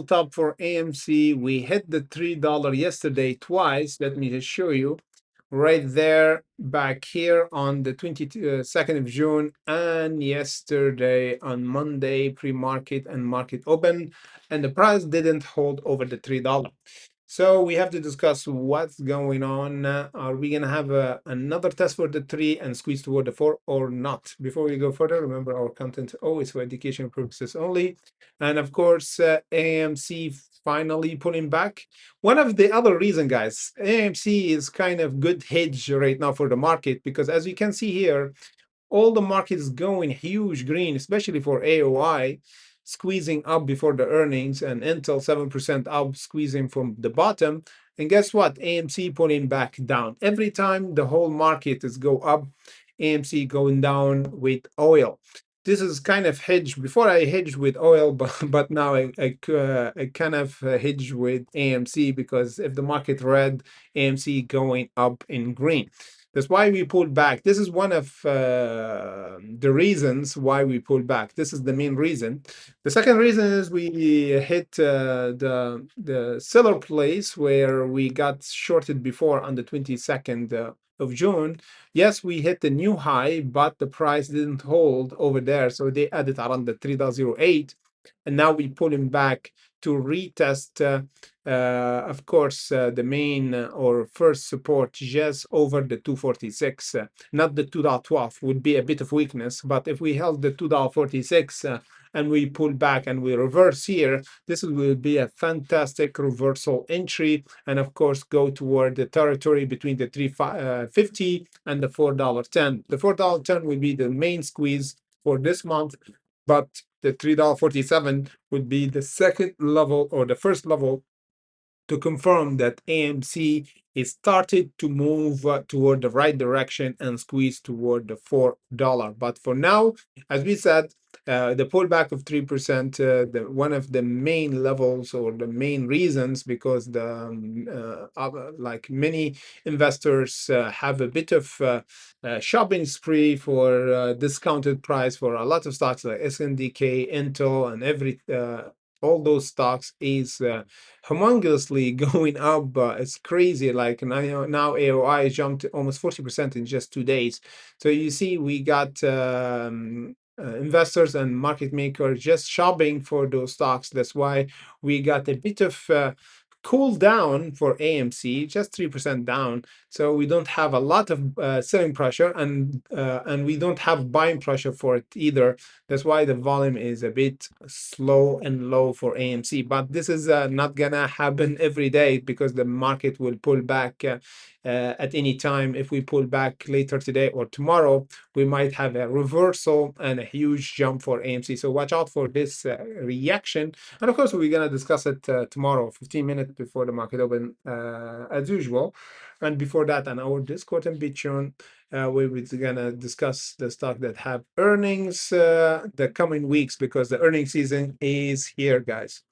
top for AMC. We hit the $3 yesterday twice. Let me just show you right there back here on the 22nd of June and yesterday on Monday pre-market and market open, and the price didn't hold over the $3. So we have to discuss what's going on. Are we gonna have another test for the 3 and squeeze toward the 4 or not? Before we go further, remember our content always for education purposes only. And of course, AMC finally pulling back. One of the other reason, guys, AMC is kind of good hedge right now for the market, because as you can see here, all the markets going huge green, especially for AOI, squeezing up before the earnings, and Intel 7% up, squeezing from the bottom. And guess what? AMC pulling back down. Every time the whole market is go up, AMC going down with oil. This is kind of hedge. Before I hedged with oil, but now I kind of hedge with AMC, because if the market red, AMC going up in green. That's why we pulled back. This is one of the reasons why we pulled back. This is the main reason. The second reason is we hit the seller place where we got shorted before on the 22nd of June. Yes, we hit the new high, but the price didn't hold over there. So they added around the 3.08. And now we pulling back to retest, of course, the main or first support just over the 246, not the 2.12 would be a bit of weakness. But if we held the 2.46 and we pull back and we reverse here, this will be a fantastic reversal entry, and of course go toward the territory between the 3.50 and the $4.10. The $4.10 will be the main squeeze for this month, but the $3.47 would be the second level or the first level to confirm that AMC is started to move toward the right direction and squeeze toward the $4. But for now, as we said, the pullback of 3%, one of the main levels or the main reasons, because the like many investors have a bit of shopping spree for discounted price for a lot of stocks like SNDK, Intel, and all those stocks is humongously going up. It's crazy. Like now AOI jumped almost 40% in just 2 days. So you see, we got investors and market makers just shopping for those stocks. That's why we got a bit of cool down for AMC, just 3% down. So we don't have a lot of selling pressure, and we don't have buying pressure for it either. That's why the volume is a bit slow and low for AMC. But this is not gonna happen every day, because the market will pull back at any time. If we pull back later today or tomorrow, we might have a reversal and a huge jump for AMC. So watch out for this reaction. And of course, we're gonna discuss it tomorrow, 15 minutes before the market open, as usual. And before that, on our Discord and Patreon, we're gonna discuss the stock that have earnings the coming weeks, because the earning season is here, guys.